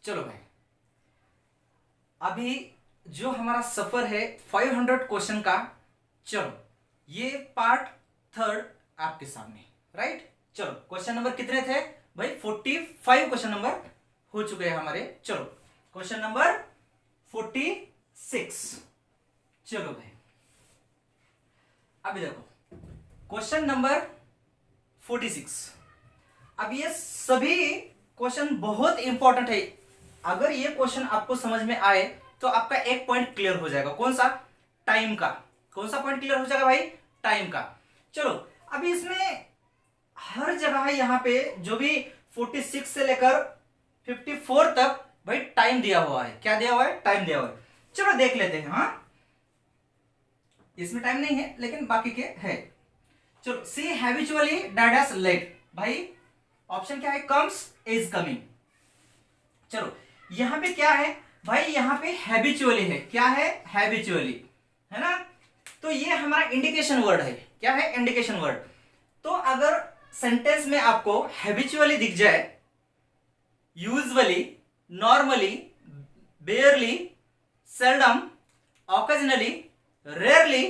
चलो भाई, अभी जो हमारा सफर है 500 क्वेश्चन का, चलो ये पार्ट थर्ड आपके सामने, राइट। चलो क्वेश्चन नंबर कितने थे भाई? 45 क्वेश्चन नंबर हो चुके हैं हमारे। चलो क्वेश्चन नंबर 46। चलो भाई, अभी देखो क्वेश्चन नंबर 46। अब ये सभी क्वेश्चन बहुत इंपॉर्टेंट है। अगर ये क्वेश्चन आपको समझ में आए तो आपका एक पॉइंट क्लियर हो जाएगा। कौन सा? टाइम का। कौन सा पॉइंट क्लियर हो जाएगा भाई? टाइम का। चलो अभी इसमें हर जगह यहां पे जो भी 46 से लेकर 54 तक भाई टाइम दिया हुआ है। क्या दिया हुआ है? टाइम दिया हुआ है। चलो देख लेते हैं। हाँ, इसमें टाइम नहीं है लेकिन बाकी के है। चलो, सी हैबिचुअली डैड लेट। भाई ऑप्शन क्या है? Comes, is coming. चलो यहां पे क्या है भाई? यहां पे हैबिचुअली है। क्या है? हैबिचुअली, है ना। तो ये हमारा इंडिकेशन वर्ड है। क्या है? Indication word. तो अगर सेंटेंस में आपको हैबिचुअली दिख जाए, usually, normally, बेयरली, seldom, occasionally, rarely,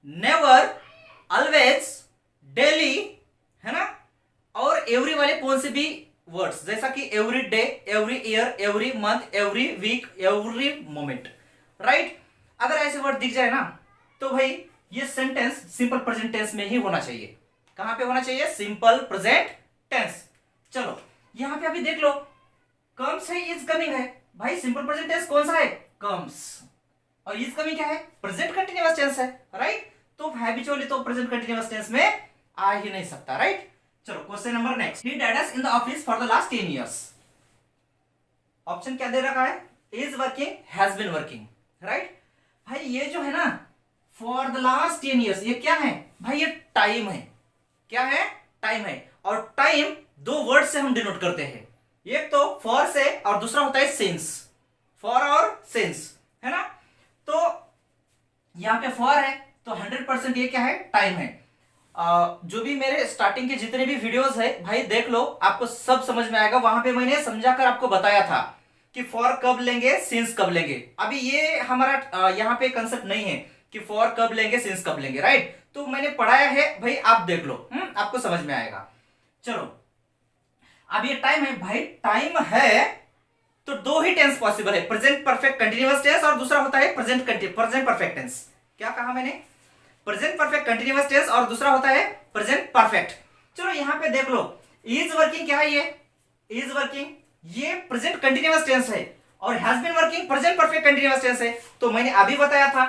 never, always, daily, है ना, और एवरी वाले कौन से भी वर्ड्स, जैसा कि every day, every year, every month, every week, every moment, right. अगर ऐसे वर्ड दिख जाए ना तो भाई ये सेंटेंस सिंपल प्रेजेंट टेंस में ही होना चाहिए। कहां पे होना चाहिए? Simple present tense. चलो यहां पे अभी देख लो, कम्स है, इज कमिंग है। भाई सिंपल प्रेजेंट टेंस कौन सा है? कम्स। और इज कमिंग क्या है? प्रेजेंट कंटिन्यूअस टेंस है, राइट। तो हैबिचुअली तो प्रेजेंट कंटिन्यूअस टेंस में आ ही नहीं सकता, राइट। चलो question number next. He dash as in the office for the last 10 years। Option क्या दे रखा है? Is working, has been working, right. भाई ये जो है ना फॉर द लास्ट 10 years, ये क्या है भाई? ये टाइम है। क्या है? टाइम है। और टाइम दो वर्ड से हम डिनोट करते हैं। एक तो फॉर से और दूसरा होता है सिंस। फॉर और सिंस, है ना। तो यहां पे फॉर है तो 100% ये क्या है? टाइम है। जो भी मेरे स्टार्टिंग के जितने भी वीडियोस है भाई देख लो, आपको सब समझ में आएगा। वहां पे मैंने समझा कर आपको बताया था कि फॉर कब लेंगे, सिंस कब लेंगे। अभी ये हमारा यहाँ पे कंसेप्ट नहीं है कि फॉर कब लेंगे, सिंस कब लेंगे, राइट। तो मैंने पढ़ाया है भाई, आप देख लो, आपको समझ में आएगा। चलो अब ये टाइम है भाई, टाइम है तो दो ही टेंस पॉसिबल है, प्रेजेंट परफेक्ट कंटिन्यूअस टेंस और दूसरा होता है प्रेजेंट परफेक्ट टेंस। क्या कहा मैंने? प्रेजेंट परफेक्ट कंटिन्यूअस टेंस और दूसरा होता है प्रेजेंट परफेक्ट। चलो यहां पे देख लो, इज वर्किंग क्या है? ये इज वर्किंग, ये प्रेजेंट कंटिन्यूअस टेंस है। और has been working present perfect continuous tense है। तो मैंने अभी बताया था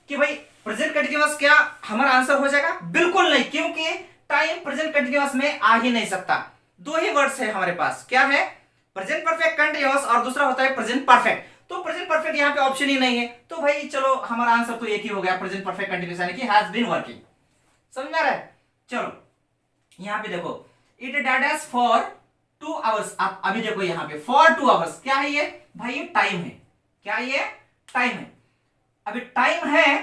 कि भाई प्रेजेंट कंटिन्यूअस क्या हमारा आंसर हो जाएगा? बिल्कुल नहीं, क्योंकि टाइम प्रेजेंट कंटिन्यूअस में आ ही नहीं सकता। दो ही वर्ड्स है हमारे पास। क्या है? प्रेजेंट परफेक्ट कंटिन्यूअस और दूसरा होता है प्रेजेंट परफेक्ट। तो प्रेजेंट परफेक्ट यहाँ पे ऑप्शन ही नहीं है। तो भाई चलो हमारा आंसर तो एक ही हो गया, प्रेजेंट परफेक्ट कंटिन्यूअस यानी कि हैज बीन वर्किंग। समझ में आ रहा है? चलो यहाँ पे देखो, it dad us for 2 hours। आप अभी देखो यहाँ पे फॉर 2 hours, क्या है ये भाई? ये टाइम है। क्या ये? टाइम है। अभी टाइम है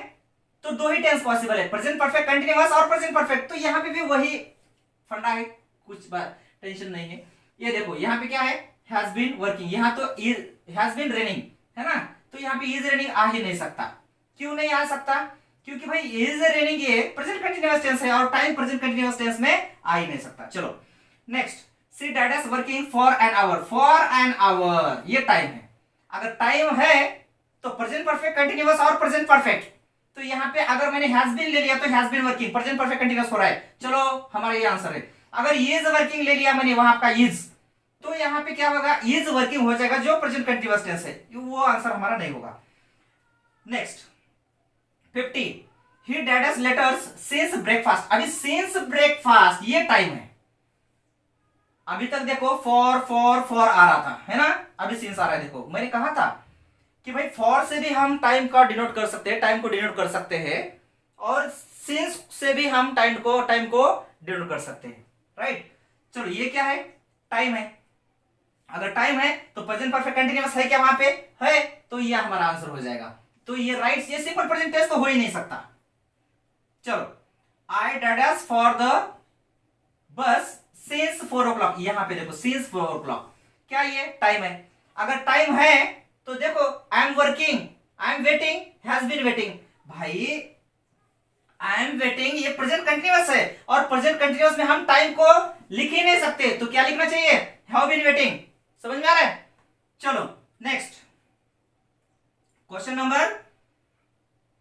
तो दो ही टेंस पॉसिबल है, प्रेजेंट परफेक्ट कंटिन्यूअस और प्रेजेंट परफेक्ट। तो यहाँ पे भी वही फंडा है, कुछ बात टेंशन नहीं है। ये देखो यहाँ पे क्या है? Has been working. यहाँ तो हैज बीन रेनिंग, है ना। तो यहाँ पे इज रेनिंग आ ही नहीं सकता। क्यों नहीं आ सकता? क्योंकि भाई इज रेनिंग ये प्रेजेंट कंटिन्यूअस टेंस है और टाइम प्रेजेंट कंटिन्यूअस टेंस में आ ही नहीं सकता। चलो next, she dash is working for an hour. For an hour ये टाइम है। अगर टाइम है तो प्रेजेंट परफेक्ट कंटिन्यूअस और प्रेजेंट परफेक्ट। तो यहाँ पे अगर मैंने हैज बीन ले लिया तो has been working, present perfect continuous हो रहा है। चलो हमारा ये आंसर है। अगर इज वर्किंग ले लिया मैंने वहां का इज, तो यहाँ पे क्या होगा? इज वर्किंग हो जाएगा जो प्रेजेंट कंटिन्यूअस टेंस है, वो आंसर हमारा नहीं होगा। नेक्स्ट 50, ही डैड अस लेटर्स सिंस ब्रेकफास्ट। अभी सिंस ब्रेकफास्ट ये टाइम है। अभी तक देखो फॉर फॉर फॉर आ रहा था, है ना। अभी सिंस आ रहा है। देखो मैंने कहा था कि भाई फॉर से भी हम टाइम का डिनोट कर सकते हैं, टाइम को डिनोट कर सकते हैं, और सिंस से भी हम टाइम को डिनोट कर सकते हैं, राइट। चलो ये क्या है? टाइम है। अगर टाइम है तो प्रेजेंट परफेक्ट कंटिन्यूअस है क्या वहां पे? है। तो ये हमारा आंसर हो जाएगा। तो ये राइट, ये सिंपल प्रेजेंट टेंस तो हो ही नहीं सकता। चलो, I dash us for the bus since 4 o'clock। यहां पे देखो सिंस 4 o'clock, क्या ये? टाइम है। अगर टाइम है तो देखो I am working, I am waiting, has been waiting. भाई आई एम वेटिंग ये प्रेजेंट कंटिन्यूअस है, और प्रेजेंट कंटिन्यूअस में हम टाइम को लिख ही नहीं सकते, तो क्या लिखना चाहिए? Have been waiting. समझ में आ रहा है? चलो next question number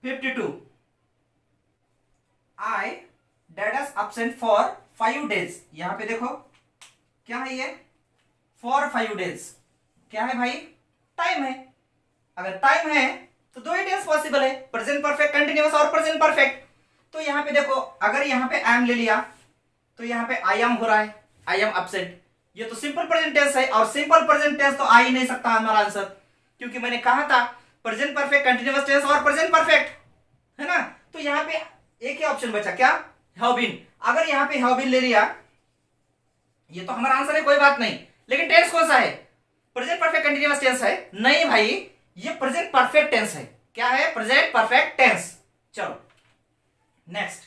52। I dash is absent for 5 days। यहां पे देखो क्या है ये? For 5 days। क्या है भाई? टाइम है। अगर टाइम है तो दो ही टेंस पॉसिबल है, प्रेजेंट परफेक्ट कंटिन्यूअस और प्रेजेंट परफेक्ट। तो यहां पे देखो अगर यहां पे आई एम ले लिया तो यहां पे आई एम हो रहा है, आई एम absent। ये तो सिंपल प्रेजेंट टेंस है, और सिंपल प्रेजेंट टेंस तो आ ही नहीं सकता हमारा आंसर, क्योंकि मैंने कहा था प्रेजेंट परफेक्ट कंटिन्यूअस टेंस और प्रेजेंट परफेक्ट, है ना। तो यहां पे एक ही ऑप्शन बचा, क्या? Have been. अगर यहां पे हैव बीन ले लिया, ये तो हमारा आंसर है, कोई बात नहीं, लेकिन टेंस कौन सा है? प्रेजेंट परफेक्ट कंटिन्यूअस टेंस है? नहीं भाई, ये प्रेजेंट परफेक्ट टेंस है। क्या है? Present perfect tense. चलो next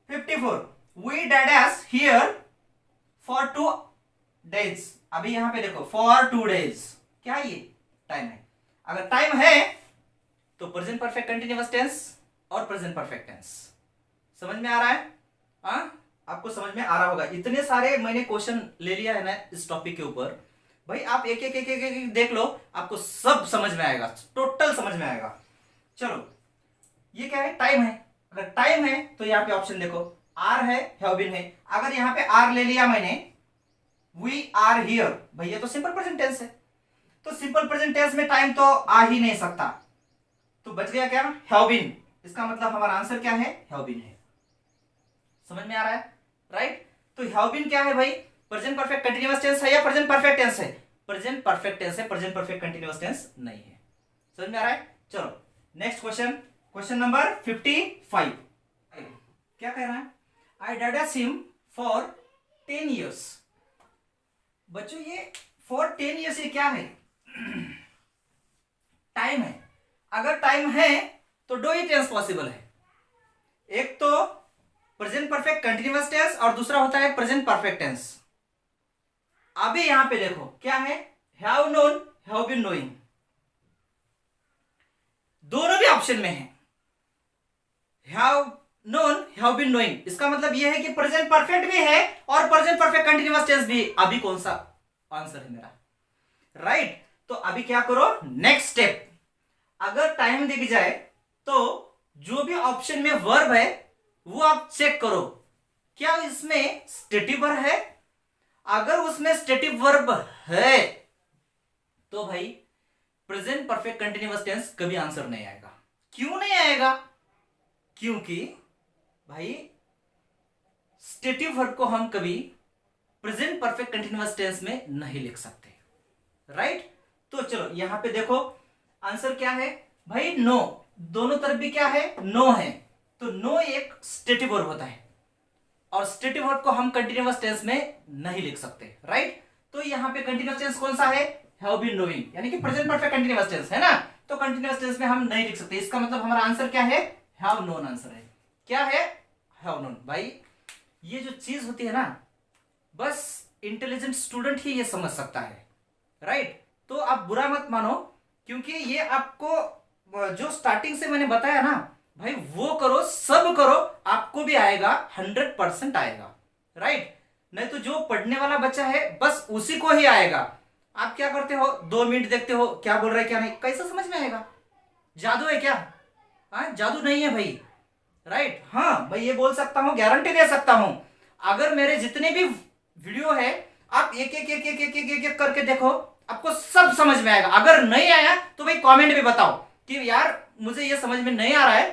54। We dash as here for 2 days। अभी यहां पे देखो फॉर 2 days, क्या ये? टाइम है। अगर टाइम है तो प्रेजेंट परफेक्ट कंटिन्यूअस टेंस और प्रेजेंट परफेक्ट टेंस। समझ में आ रहा है? आपको समझ में आ रहा होगा। इतने सारे मैंने क्वेश्चन ले लिया है ना इस टॉपिक के ऊपर, भाई आप एक एक एक एक एक देख लो, आपको सब समझ में आएगा, टोटल समझ में आएगा। चलो ये क्या है? टाइम है। अगर टाइम है तो यहाँ पे ऑप्शन देखो, आर है, हैव बीन है। अगर यहाँ पे आर ले लिया मैंने, वी आर हियर, भैया तो सिंपल प्रेजेंट टेंस है, तो सिंपल प्रेजेंट टेंस में टाइम तो आ ही नहीं सकता, तो बच गया क्या? Have been. इसका मतलब हमारा आंसर क्या है? हैव बीन है। समझ में आ रहा है? राइट। तो हैव बीन क्या है भाई? प्रेजेंट परफेक्ट कंटिन्यूअस टेंस है या प्रेजेंट परफेक्ट टेंस है? प्रेजेंट परफेक्ट टेंस है, प्रेजेंट परफेक्ट कंटिन्यूअस टेंस नहीं है। समझ में आ रहा है? चलो नेक्स्ट क्वेश्चन, क्वेश्चन नंबर 55। क्या कह रहा है? आई डेडेड हिम फॉर 10 years। बच्चों ये फॉर 10 years ये क्या है? टाइम है। अगर टाइम है तो दो ही टेंस पॉसिबल है, एक तो प्रेजेंट परफेक्ट कंटिन्यूअस टेंस और दूसरा होता है प्रेजेंट परफेक्ट टेंस। अभी यहां पे देखो क्या है? Have known, have been knowing, दोनों भी ऑप्शन में है। Have known, have been knowing, इसका मतलब यह है कि प्रेजेंट परफेक्ट भी है और प्रेजेंट परफेक्ट कंटिन्यूअस टेंस भी। अभी कौन सा आंसर है मेरा? राइट। तो अभी क्या करो? नेक्स्ट स्टेप, अगर टाइम दिख जाए तो जो भी ऑप्शन में वर्ब है वो आप चेक करो, क्या इसमें स्टेटिव वर्ब है? अगर उसमें स्टेटिव वर्ब है तो भाई प्रेजेंट परफेक्ट कंटिन्यूअस टेंस कभी आंसर नहीं आएगा। क्यों नहीं आएगा? क्योंकि भाई स्टेटिव वर्ब को हम कभी प्रेजेंट परफेक्ट कंटिन्यूअस टेंस में नहीं लिख सकते। राइट। तो चलो यहां पे देखो आंसर क्या है भाई? नो। दोनों तरफ भी क्या है? नो है। तो नो एक स्टेटिव वर्ब होता है, और स्टेटिव वर्ब को हम कंटिन्यूअस टेंस में नहीं लिख सकते। राइट। तो यहां पे कंटिन्यूअस टेंस कौन सा है? हैव बीन नोइंग, यानी कि प्रेजेंट परफेक्ट कंटिन्यूअस टेंस है ना, तो कंटिन्यूअस टेंस में हम नहीं लिख सकते। इसका मतलब हमारा आंसर क्या है? हैव नोन आंसर है। क्या है? Have known. भाई ये जो चीज होती है ना, बस इंटेलिजेंट स्टूडेंट ही ये समझ सकता है। राइट। तो आप बुरा मत मानो, क्योंकि ये आपको जो स्टार्टिंग से मैंने बताया ना भाई, वो करो, सब करो, आपको भी आएगा, 100% आएगा। राइट। नहीं तो जो पढ़ने वाला बच्चा है बस उसी को ही आएगा। आप क्या करते हो? 2 मिनट देखते हो क्या बोल रहे क्या नहीं, कैसे समझ में आएगा? जादू है क्या? जादू नहीं है भाई। राइट। हाँ मैं ये बोल सकता हूं, गारंटी दे सकता हूं, अगर मेरे जितने भी वीडियो है आप एक एक एक एक एक एक एक, एक करके देखो, आपको सब समझ में आएगा। अगर नहीं आया तो भाई कमेंट में बताओ कि यार मुझे ये समझ में नहीं आ रहा है,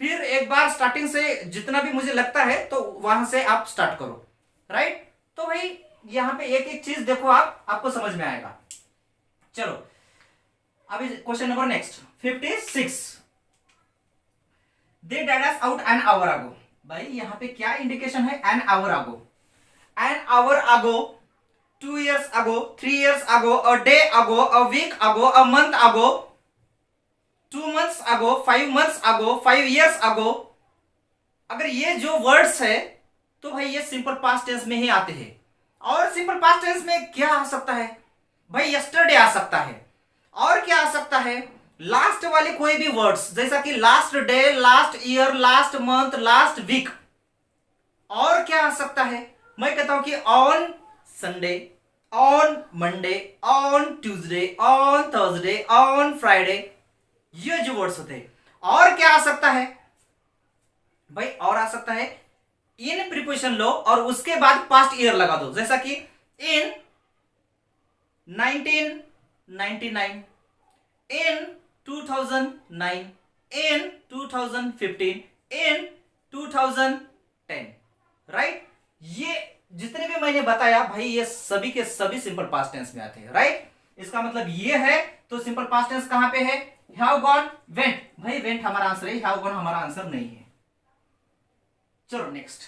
फिर एक बार स्टार्टिंग से जितना भी मुझे लगता है तो वहां से आप स्टार्ट करो। राइट। तो भाई यहां पे एक एक चीज देखो, आपको समझ में आएगा। चलो अभी question number next 56। They dad us out an hour अगो। भाई यहां पे क्या इंडिकेशन है? N hour ago. N hour ago, 2 years ago, 3 years ago, a day ago, a week ago, a month ago, 2 months ago, 5 months ago, 5 years ago। अगर ये जो words है तो भाई ये सिंपल पास्ट टेंस में ही आते हैं। और सिंपल पास्ट टेंस में क्या आ सकता है? भाई यस्टरडे आ सकता है। और क्या आ सकता है, लास्ट वाले कोई भी वर्ड्स, जैसा कि last day, last year, last month, last week. और क्या आ सकता है, मैं कहता हूं कि on Sunday, on Monday, on Tuesday, on Thursday, on Friday, ये जो वर्ड्स होते हैं। और क्या आ सकता है भाई, और आ सकता है इन प्रीपोजिशन लो और उसके बाद पास्ट ईयर लगा दो, जैसा कि इन 1999, in 2009, in 2015, in 2010, राइट। ये जितने भी मैंने बताया भाई, ये सभी के सभी सिंपल पास्ट टेंस में आते हैं, राइट। इसका मतलब ये है, तो सिंपल पास्ट टेंस कहां पे है, हैव गॉन, वेंट। भाई वेंट हमारा आंसर है, हैव गॉन हमारा आंसर नहीं है। चलो next,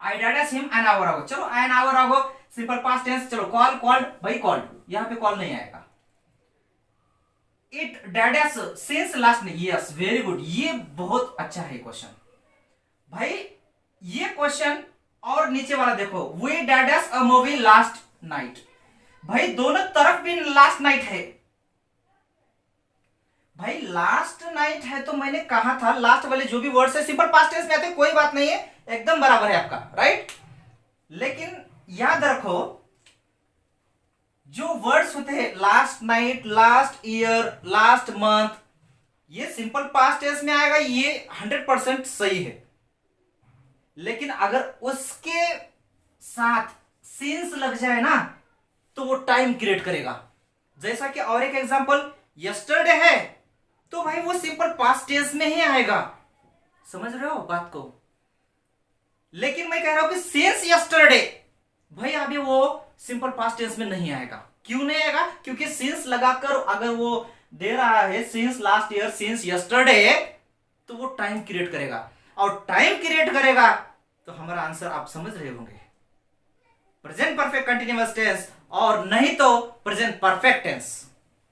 I dash him an hour ago. चलो an hour ago simple past tense. चलो कॉल, कॉल्ड, भाई कॉल्ड, यहां पे कॉल नहीं आएगा। It dash since last, yes very good, ये बहुत अच्छा है क्वेश्चन भाई। ये क्वेश्चन और नीचे वाला देखो, we dash a movie last night. भाई दोनों तरफ भी लास्ट नाइट है। भाई लास्ट नाइट है तो मैंने कहा था लास्ट वाले जो भी वर्ड्स है सिंपल पास्ट टेंस में आते, कोई बात नहीं है, एकदम बराबर है आपका, राइट। लेकिन याद रखो, जो वर्ड्स होते हैं last night, last year, last month, ये सिंपल पास्ट टेंस में आएगा, ये 100% सही है। लेकिन अगर उसके साथ सिंस लग जाए ना, तो वो टाइम क्रिएट करेगा। जैसा कि और एक एग्जांपल, यस्टरडे है तो भाई वो सिंपल पास्ट टेंस में ही आएगा, समझ रहे हो बात को। लेकिन मैं कह रहा हूं कि सिंस यस्टरडे, भाई अभी वो सिंपल पास्ट टेंस में नहीं आएगा। क्यों नहीं आएगा, क्योंकि सिंस लगाकर अगर वो दे रहा है since last year, since yesterday, तो वो टाइम क्रिएट करेगा। और टाइम क्रिएट करेगा तो हमारा आंसर आप समझ रहे होंगे, प्रेजेंट परफेक्ट कंटिन्यूअस टेंस, और नहीं तो प्रेजेंट परफेक्ट टेंस,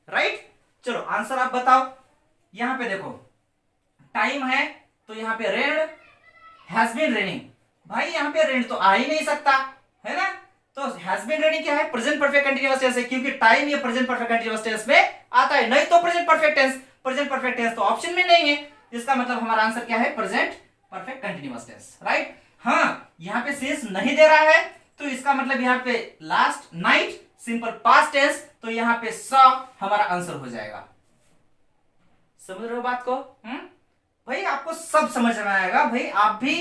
राइट। चलो आंसर आप बताओ। यहां पे देखो टाइम है, तो यहां पे रेन हैज बीन रेनिंग। भाई यहां पे रेन तो आ ही नहीं सकता है ना, तो हैज बीन रेनिंग क्या है, प्रेजेंट परफेक्ट कंटीन्यूअस टेंस है, क्योंकि टाइम ये प्रेजेंट परफेक्ट कंटीन्यूअस टेंस में आता है। नहीं तो present perfect tense, present perfect tense तो ऑप्शन में नहीं है। इसका मतलब हमारा आंसर क्या है, present perfect continuous tense, right. हाँ, यहां पे सिंस नहीं दे रहा है, तो इसका मतलब यहां पे last night simple past tense, तो यहां पे स हमारा आंसर हो जाएगा। समझ रहे हो बात को? भाई आपको सब समझ में आएगा, भाई आप भी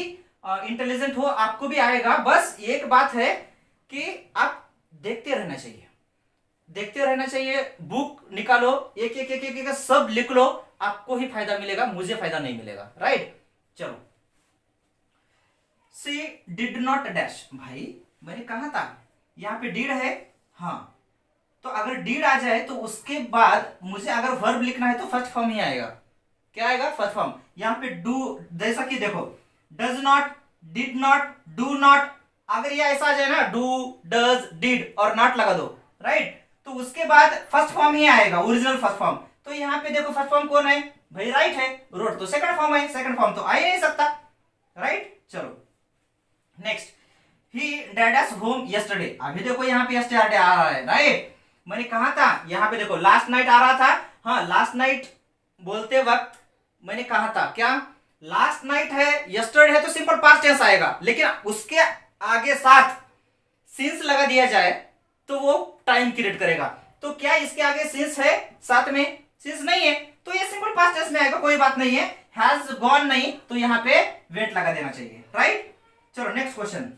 इंटेलिजेंट हो, आपको भी आएगा। बस एक बात है कि आप देखते रहना चाहिए, देखते रहना चाहिए, बुक निकालो, एक एक एक एक, एक सब लिख लो, आपको ही फायदा मिलेगा, मुझे फायदा नहीं मिलेगा, राइट। चलो, सी डिड नॉट डैश। भाई मैंने कहा था यहां पे डिड है, हाँ, तो अगर डिड आ जाए तो उसके बाद मुझे अगर वर्ब लिखना है तो फर्स्ट फॉर्म ही आएगा। क्या आएगा, फर्स्ट फॉर्म। यहां पे डू, जैसा कि देखो does not, did not, do not, अगर ये ऐसा आ जाए ना, डू, डज, डिड और नॉट लगा दो, राइट, तो उसके बाद फर्स्ट फॉर्म ही आएगा, ओरिजिनल फर्स्ट फॉर्म। तो यहां पे देखो फर्स्ट फॉर्म कौन है, भाई राइट है, रोट तो सेकंड फॉर्म है, सेकंड फॉर्म तो आ ही नहीं सकता, राइट। चलो next, he dash us home yesterday. अभी देखो यहां पे यस्टरडे आ रहा है, राइट। मैंने कहा था यहां पे देखो लास्ट नाइट आ रहा था, हाँ, लास्ट नाइट बोलते वक्त मैंने कहा था क्या, लास्ट नाइट है, यस्टरडे है तो सिंपल पास्ट टेंस आएगा, लेकिन उसके आगे साथ सिंस लगा दिया जाए तो वो टाइम क्रिएट करेगा। तो क्या इसके आगे सिंस है, साथ में सिंस नहीं है, तो ये सिंपल पास्ट टेंस में आएगा, कोई बात नहीं है। हैज गॉन नहीं, तो यहां पे वेट लगा देना चाहिए, राइट। चलो नेक्स्ट क्वेश्चन,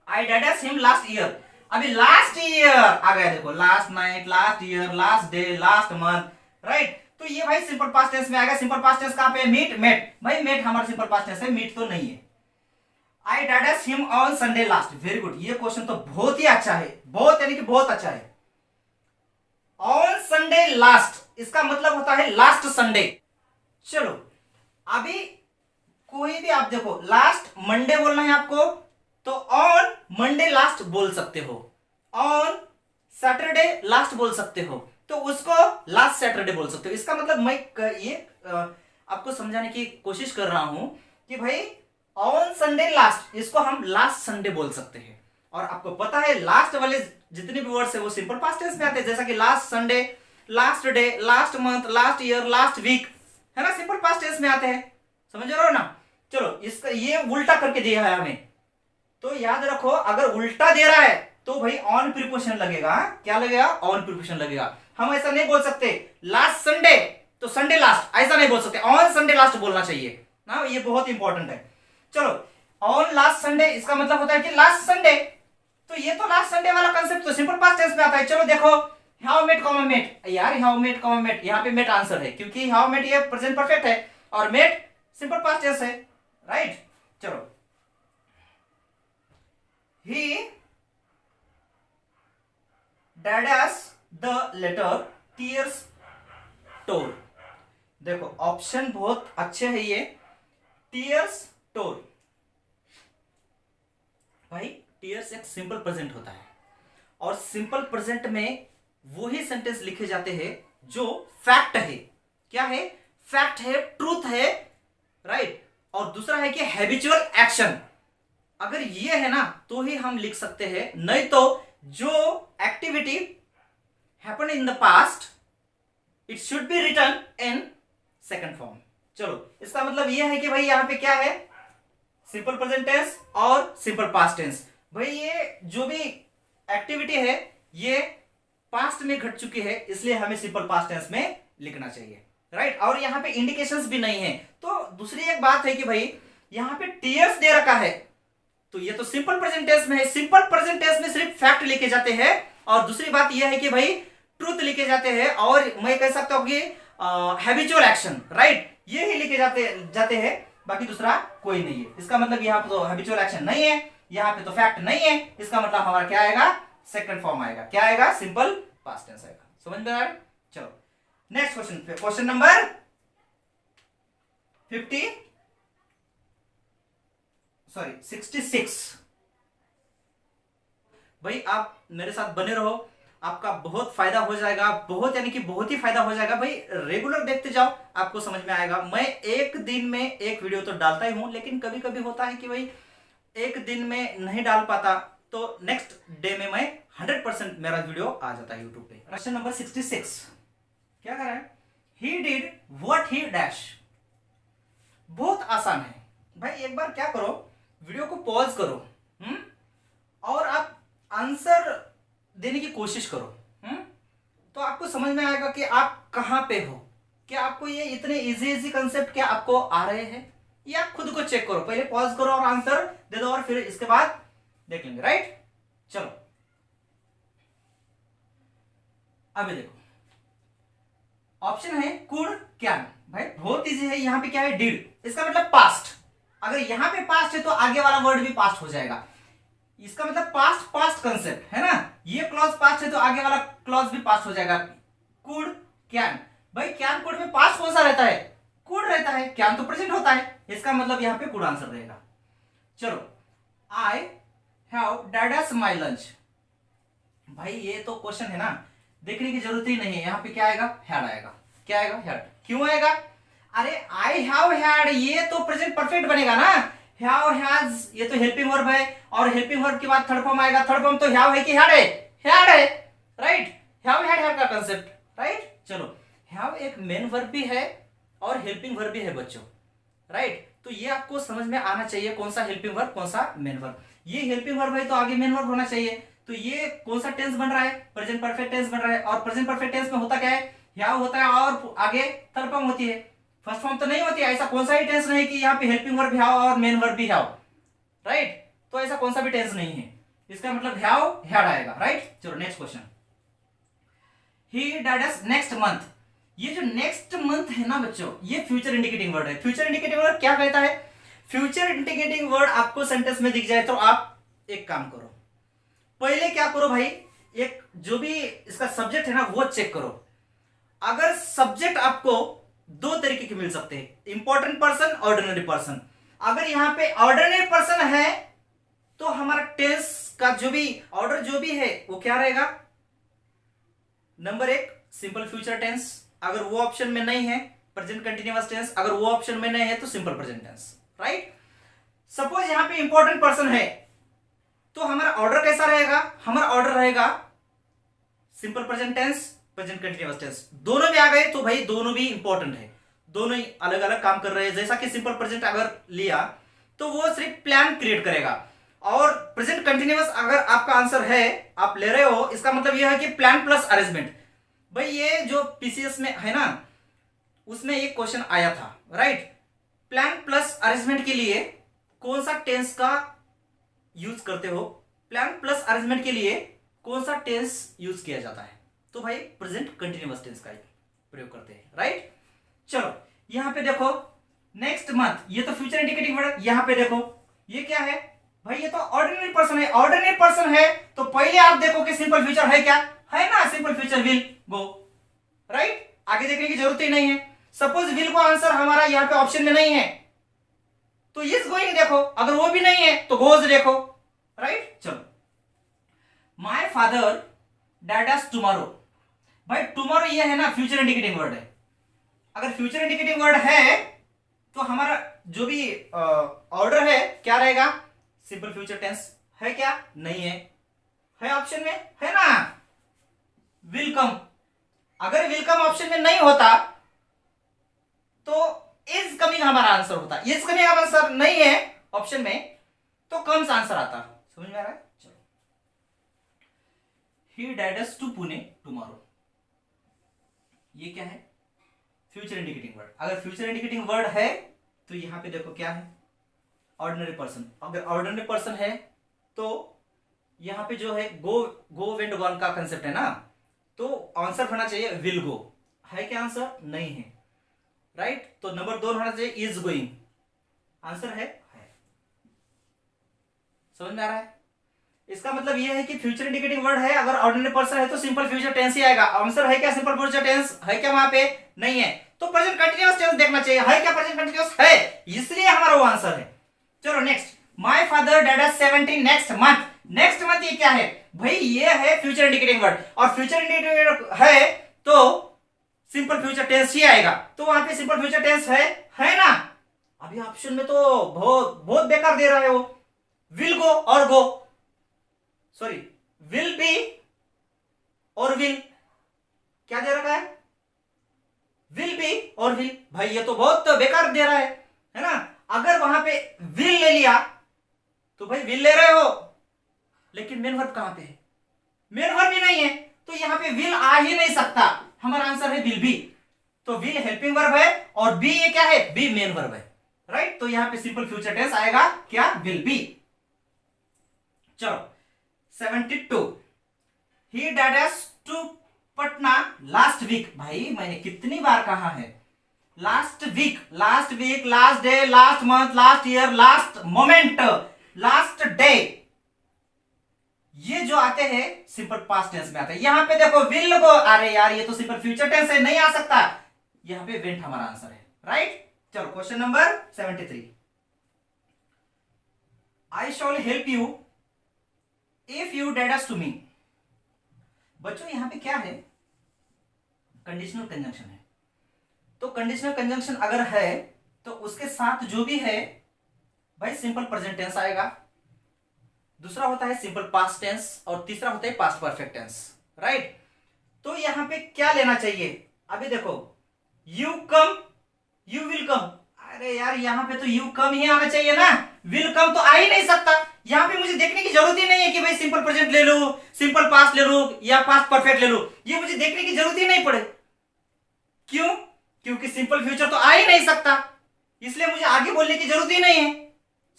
आई डैड हिम लास्ट ईयर। अभी लास्ट ईयर आ गया, देखो last night, last year, last day, last month, right. तो ये भाई सिंपल पास्ट टेंस में आएगा। सिंपल पास्ट टेंस कहां पे, मीट, मेट। भाई मेट हमारा सिंपल पास्ट टेंस है, मीट तो नहीं है। I dash him on Sunday last. Very good, ये क्वेश्चन तो बहुत ही अच्छा है, बहुत यानी कि बहुत अच्छा है। ऑन संडे लास्ट, इसका मतलब होता है लास्ट संडे। चलो अभी कोई भी आप देखो, लास्ट मंडे बोलना है आपको, तो ऑन मंडे लास्ट बोल सकते हो, ऑन सैटरडे लास्ट बोल सकते हो, तो उसको लास्ट सैटरडे बोल सकते हो। इसका मतलब मैं ये आपको समझाने की कोशिश कर रहा हूं कि भाई ऑन संडे लास्ट, इसको हम लास्ट संडे बोल सकते हैं। और आपको पता है लास्ट वाले जितने भी वर्ड्स है वो सिंपल पास्ट टेंस में आते हैं, जैसा कि last Sunday, last day, last month, last year, last week, है ना, सिंपल पास्ट टेंस में आते हैं। समझ रहे हो ना। चलो इसका ये उल्टा करके दिया है हमें, तो याद रखो अगर उल्टा दे रहा है तो भाई ऑन प्रीपोजिशन लगेगा। क्या लगेगा? ऑन प्रीपोजिशन लगेगा। हम ऐसा नहीं बोल सकते लास्ट संडे तो संडे लास्ट, ऐसा नहीं बोल सकते, ऑन संडे लास्ट बोलना चाहिए ना, ये बहुत इंपॉर्टेंट है। चलो ऑन लास्ट संडे इसका मतलब होता है कि लास्ट संडे, तो ये तो लास्ट संडे वाला कंसेप्ट तो सिंपल पास्ट टेंस में आता है। चलो देखो हैव मेट कॉमा मेट, यार हैव मेट कॉमा मेट, यहाँ पे मेट आंसर है क्योंकि हैव मेट ये प्रेजेंट परफेक्ट है और मेट सिंपल पास्ट टेंस है, राइट। चलो he dash the letter tears tore, देखो ऑप्शन बहुत अच्छे है ये, टीयर्स टोर। भाई टीयर्स एक सिंपल प्रेजेंट होता है और सिंपल प्रेजेंट में वो ही सेंटेंस लिखे जाते हैं जो फैक्ट है। क्या है? फैक्ट है, ट्रूथ है, राइट। और दूसरा है कि हैबिचुअल एक्शन, अगर ये है ना तो ही हम लिख सकते हैं, नहीं तो जो activity happen in the past it should be written in second form. चलो इसका मतलब ये है कि भाई यहां पे क्या है? सिंपल प्रेजेंट टेंस और सिंपल पास्ट टेंस। भाई ये जो भी एक्टिविटी है ये पास्ट में घट चुकी है, इसलिए हमें सिंपल पास्ट टेंस में लिखना चाहिए, राइट। और यहाँ पे इंडिकेशंस भी नहीं है। तो दूसरी एक बात है कि भाई यहाँ पे टीयर्स दे रखा है, तो ये तो सिंपल प्रेजेंट टेंस में है। सिंपल प्रेजेंट टेंस में सिर्फ फैक्ट लिखे जाते हैं और दूसरी बात यह है कि भाई ट्रूथ लिखे जाते हैं और मैं कह सकता हूं कि हैबिचुअल एक्शन, राइट, ये ही लिखे जाते हैं, बाकी दूसरा कोई नहीं है। इसका मतलब यहाँ पे तो हैबिचुअल एक्शन नहीं है, यहाँ पे तो फैक्ट नहीं है, इसका मतलब हमारा क्या आएगा? सेकंड फॉर्म आएगा। क्या आएगा? सिंपल पास्ट टेंस आएगा। समझ में आ रहा है? चलो नेक्स्ट क्वेश्चन पे, क्वेश्चन नंबर 66। भाई आप मेरे साथ बने रहो, आपका बहुत फायदा हो जाएगा, बहुत यानी कि बहुत ही फायदा हो जाएगा। भाई रेगुलर देखते जाओ, आपको समझ में आएगा। मैं एक दिन में एक वीडियो तो डालता ही हूं, लेकिन कभी कभी होता है कि भाई एक दिन में नहीं डाल पाता, तो नेक्स्ट डे में मैं 100% मेरा वीडियो आ जाता है यूट्यूब पे। क्वेश्चन नंबर 66 क्या कर रहा है? He did what he dash. बहुत आसान है भाई, एक बार क्या करो, वीडियो को पॉज करो और आप आंसर देने की कोशिश करो, तो आपको समझ में आएगा कि आप कहां पे हो। क्या आपको ये इतने इजी कंसेप्ट क्या आपको आ रहे हैं, ये आप खुद को चेक करो। पहले पॉज करो और आंसर दे दो और फिर इसके बाद देख लेंगे, राइट। चलो अभी देखो ऑप्शन है कुड कैन। भाई बहुत इजी है, यहां पे क्या है? डिड, इसका मतलब पास्ट। अगर यहां पे पास्ट है तो आगे वाला वर्ड भी पास्ट हो जाएगा, इसका मतलब पास्ट पास्ट कंसेप्ट है ना। ये क्लॉज पास्ट है तो आगे वाला क्लॉज भी पास्ट हो जाएगा। कुड कैन, भाई कैन कुड में पास्ट कौन सा रहता है? कुड रहता है, कैन तो प्रेजेंट होता है, इसका मतलब यहां पे कुड आंसर रहेगा। चलो I have dad my lunch. भाई ये तो क्वेश्चन है ना, देखने की जरूरत ही नहीं है, यहां पे क्या आएगा? हैड आएगा। क्या आएगा? हैड। क्यों आएगा? अरे आई हैव हैड ये तो प्रेजेंट परफेक्ट बनेगा ना, हैव हैज ये तो हेल्पिंग वर्ब है और हेल्पिंग वर्ब के बाद थर्ड फॉर्म आएगा। थर्ड फॉर्म तो हैव है कि हैड है? हैड है, राइट। हैव हैड का कांसेप्ट, राइट। चलो हैव एक मेन वर्ब भी है और हेल्पिंग वर्ब भी है बच्चों, राइट। तो ये आपको समझ में आना चाहिए कौन सा हेल्पिंग वर्ब कौन सा मेन वर्ब। ये हेल्पिंग वर्ब है तो आगे मेन वर्ब होना चाहिए। तो ये कौन सा टेंस बन रहा है? प्रेजेंट परफेक्ट टेंस बन रहा है और प्रेजेंट परफेक्ट टेंस में होता क्या है? हैव होता है और आगे थर्ड फॉर्म होती है, फर्स्ट फॉर्म तो नहीं होती है। ऐसा कौन सा ही टेंस नहीं कि यहाँ पे हेल्पिंग वर्ब हैव और मेन वर्ब भी हैव, राइट। तो ऐसा कौन सा भी टेंस नहीं है, इसका मतलब हैव हैड आएगा, राइट। चलो नेक्स्ट क्वेश्चन, ही डैड अस नेक्स्ट मंथ। ये जो नेक्स्ट मंथ है ना बच्चों, ये फ्यूचर इंडिकेटिंग वर्ड है। फ्यूचर इंडिकेटिंग वर्ड क्या कहता है? फ्यूचर इंडिकेटिंग वर्ड आपको सेंटेंस में दिख जाए तो आप एक काम करो, पहले क्या करो भाई, एक जो भी इसका सब्जेक्ट है ना वो चेक करो। अगर सब्जेक्ट आपको दो तरीके के मिल सकते हैं, इंपॉर्टेंट पर्सन, ऑर्डिनरी पर्सन। अगर यहां पे ऑर्डिनरी पर्सन है तो हमारा टेंस का जो भी ऑर्डर जो भी है वो क्या रहेगा? नंबर एक सिंपल फ्यूचर टेंस, अगर वो ऑप्शन में नहीं है प्रेजेंट कंटिन्यूअस टेंस, अगर वो ऑप्शन में नहीं है तो simple present tense, right. Suppose यहां पे इंपॉर्टेंट पर्सन है तो हमारा ऑर्डर कैसा रहेगा, हमारा ऑर्डर रहेगा simple present tense, present continuous tense. दोनों में आ गए तो भाई दोनों भी इंपॉर्टेंट है, दोनों ही अलग अलग काम कर रहे हैं। जैसा कि सिंपल प्रेजेंट अगर लिया तो वो सिर्फ प्लान क्रिएट करेगा, और प्रेजेंट कंटिन्यूअस अगर आपका आंसर है, आप ले रहे हो, इसका मतलब यह है कि प्लान प्लस अरेंजमेंट। भाई ये जो पीसीएस में है ना, उसमें एक क्वेश्चन आया था, राइट। प्लान प्लस अरेंजमेंट के लिए कौन सा टेंस का यूज करते हो, प्लान प्लस अरेंजमेंट के लिए कौन सा टेंस यूज किया जाता है, तो भाई प्रेजेंट कंटिन्यूअस टेंस का प्रयोग करते हैं, राइट। चलो यहां पे देखो नेक्स्ट मंथ, ये तो फ्यूचर इंडिकेटिव वर्ड। यहां पे देखो ये क्या है भाई, ये तो ऑर्डिनरी पर्सन है। ऑर्डिनरी पर्सन है तो पहले आप देखो कि सिंपल फ्यूचर है क्या, है ना, simple future will go, right. आगे देखने की जरूरत ही नहीं है। सपोज विल को आंसर हमारा यहां पे ऑप्शन में नहीं है तो इज गोइंग देखो, अगर वो भी नहीं है तो गोज देखो, राइट। चलो माय फादर डैड टुमारो, भाई टुमारो ये है ना फ्यूचर इंडिकेटिव वर्ड है। अगर फ्यूचर इंडिकेटिव वर्ड है तो हमारा जो भी ऑर्डर है क्या रहेगा, सिंपल फ्यूचर टेंस है क्या, नहीं है ऑप्शन में, है ना, विल कम। अगर विल कम ऑप्शन में नहीं होता तो इज कमिंग हमारा आंसर होता। इज कमिंग हमारा आंसर नहीं है ऑप्शन में तो कम्स आंसर आता। समझ में आ रहा है। चलो ही डाइडस टू पुणे टुमारो, ये क्या है, फ्यूचर इंडिकेटिंग वर्ड। अगर फ्यूचर इंडिकेटिंग वर्ड है तो यहां पे देखो क्या है, ऑर्डिनरी पर्सन। अगर ऑर्डिनरी पर्सन है तो यहां पे जो है गो वेंट गॉन का कंसेप्ट है ना, तो आंसर होना चाहिए विल गो। है क्या आंसर, नहीं है, राइट। तो नंबर 2 होना चाहिए इज गोइंग, आंसर है। समझ में आ रहा है। इसका मतलब यह है कि फ्यूचर इंडिकेटिंग वर्ड है, अगर ऑर्डिनरी पर्सन है तो सिंपल फ्यूचर टेंस ही आएगा। आंसर है क्या सिंपल फ्यूचर टेंस, है क्या वहां पे, नहीं है, तो प्रेजेंट कंटीन्यूअस टेंस देखना चाहिए, है क्या प्रेजेंट कंटीन्यूअस, है, इसलिए हमारा वो आंसर है। चलो next, my father dad 70 next month. Next month ये क्या है भाई, ये है फ्यूचर इंडिकेटिंग वर्ड, और फ्यूचर इंडिकेटिंग वर्ड है तो सिंपल फ्यूचर टेंस ही आएगा। तो वहां पे सिंपल फ्यूचर टेंस है ना। अभी ऑप्शन में तो बहुत बेकार दे रहा है वो, विल गो और गो, सॉरी विल बी और विल, क्या दे रखा है, विल बी और विल। भाई ये तो बहुत बेकार दे रहा है ना। अगर वहां पे विल ले लिया तो भाई विल ले रहे हो, लेकिन मेन वर्ब कहां पे है, मेन वर्ब भी नहीं है, तो यहां पे विल आ ही नहीं सकता। हमारा आंसर है विल बी। तो विल हेल्पिंग वर्ब है और बी ये क्या है, बी मेन वर्ब है, राइट। तो यहां पे सिंपल फ्यूचर टेंस आएगा क्या, विल बी। चलो 72, he dash to Patna last week. भाई मैंने कितनी बार कहा है, last week, last week, last day, last month, last year, last moment, last day, ये जो आते हैं सिंपल पास्ट टेंस में आते हैं। यहां पे देखो विल गो, अरे यार ये तो सिंपल फ्यूचर टेंस है, नहीं आ सकता। यहां पे वेंट हमारा आंसर है, राइट। चलो question number 73, I shall help you if you dash to me. बच्चों यहां पे क्या है, कंडीशनल कंजंक्शन है। तो कंडीशनल कंजंक्शन अगर है तो उसके साथ जो भी है भाई सिंपल प्रेजेंट टेंस आएगा, दूसरा होता है सिंपल पास्ट टेंस, और तीसरा होता है पास्ट परफेक्ट टेंस, राइट। तो यहां पे क्या लेना चाहिए, अभी देखो you come, you will come, अरे यार यहां पे तो यू कम ही आना चाहिए ना, विल कम तो आ ही नहीं सकता। यहां पे मुझे देखने की जरूरत ही नहीं है कि भाई सिंपल प्रेजेंट ले लूं, सिंपल पास्ट ले लूं या पास्ट परफेक्ट ले लूं, ये मुझे देखने की जरूरत ही नहीं पड़े। क्यों, क्योंकि सिंपल फ्यूचर तो आ ही नहीं सकता, इसलिए मुझे आगे बोलने की जरूरत ही नहीं है।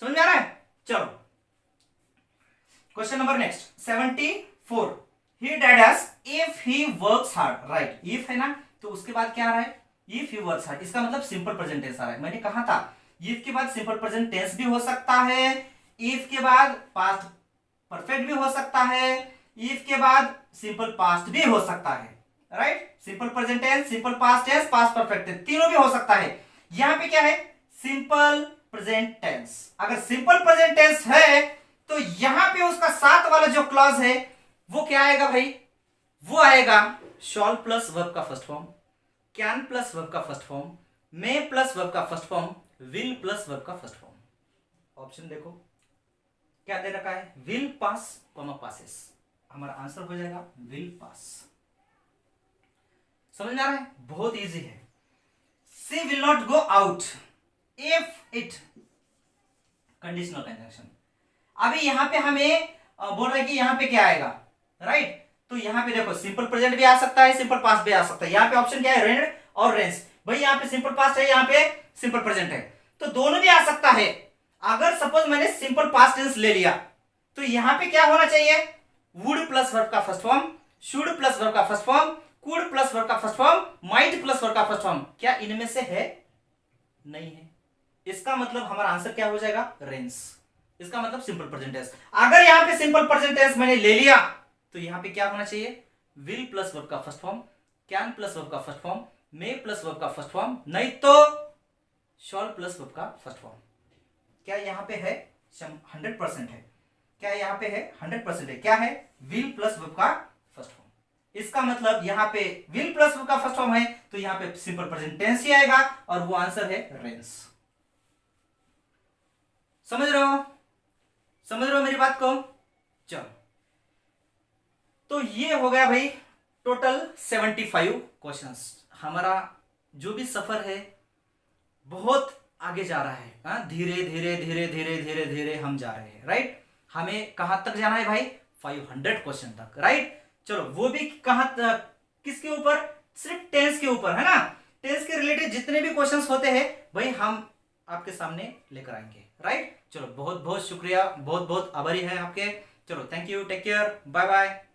समझ में आ रहा है। चलो question number next 74, he dash us if he works hard, right. If है ना, तो उसके बाद क्या आ रहा है, इफ ही वर्क्स हार्ड, इसका मतलब सिंपल प्रेजेंट टेंस आ रहा है। मैंने कहा था इफ के बाद सिंपल प्रेजेंट टेंस भी हो सकता है, इफ के बाद पास्ट परफेक्ट भी हो सकता है, इफ के बाद सिंपल पास्ट भी हो सकता है, right. Simple present tense, simple past tense, past perfect tense, तीनों भी हो सकता है। यहां पे क्या है, सिंपल प्रेजेंट टेंस। अगर सिंपल प्रेजेंट टेंस है तो यहां पे उसका साथ वाला जो क्लॉज है वो क्या आएगा भाई, वो आएगा शॉल प्लस वर्ब का first form, can plus verb का फर्स्ट फॉर्म, मे प्लस वर्ब का first form, will plus verb का फर्स्ट फॉर्म। ऑप्शन देखो क्या दे रखा है, विल पास कॉमा पासेस, हमारा आंसर हो जाएगा विल पास। समझ में आ रहा है, बहुत इजी है। She will not go out if it, conditional conjunction. अभी यहां पे हमें बोल रहे हैं कि यहां पे क्या आएगा, राइट। तो यहां पे देखो सिंपल प्रेजेंट भी आ सकता है, सिंपल पास्ट भी आ सकता है। यहां पे ऑप्शन क्या है, रेड और रेंस। भाई यहां पे सिंपल पास्ट है, यहां पे सिंपल प्रेजेंट है, तो दोनों भी आ सकता है। अगर सपोज मैंने सिंपल पास्ट टेंस ले लिया तो यहां पे क्या होना चाहिए, वुड प्लस वर्ब का first form, should plus verb का first form, could plus verb का first form, might plus verb का फर्स्ट फॉर्म। क्या इनमें से है, नहीं है। इसका मतलब हमारा आंसर क्या हो जाएगा, रेंस। इसका मतलब सिंपल प्रेजेंट टेंस। अगर यहां पे सिंपल प्रेजेंट टेंस मैंने ले लिया तो यहां पे क्या होना चाहिए, विल प्लस वर्ब का first form, can plus verb का फर्स्ट फॉर्म, मे प्लस वर्ब का फर्स्ट फॉर्म, नहीं तो शॉल प्लस वर्ब का फर्स्ट फॉर्म। क्या यहां पे है, 100% है। क्या यहां पे है, 100% है। क्या है, विल प्लस वर्ब का फर्स्ट फॉर्म। इसका मतलब यहां पे विल प्लस वर्ब का फर्स्ट फॉर्म है तो यहां पे सिंपल प्रेजेंट टेंस ही आएगा और वो आंसर है रेंस। समझ रहे हो, समझ रहे हो मेरी बात को। चलो, तो ये हो गया भाई टोटल 75 क्वेश्चंस। हमारा जो भी सफर है बहुत आगे जा रहा है, धीरे धीरे धीरे धीरे धीरे धीरे हम जा रहे हैं, राइट। हमें कहां तक जाना है भाई, 500 क्वेश्चन तक, राइट। चलो वो भी कहां तक, किसके ऊपर, सिर्फ टेंस के ऊपर, है ना। टेंस के रिलेटेड जितने भी क्वेश्चंस होते हैं भाई हम आपके सामने लेकर आएंगे, राइट। चलो बहुत बहुत शुक्रिया, बहुत बहुत आभारी है आपके। चलो thank you, take care, bye bye.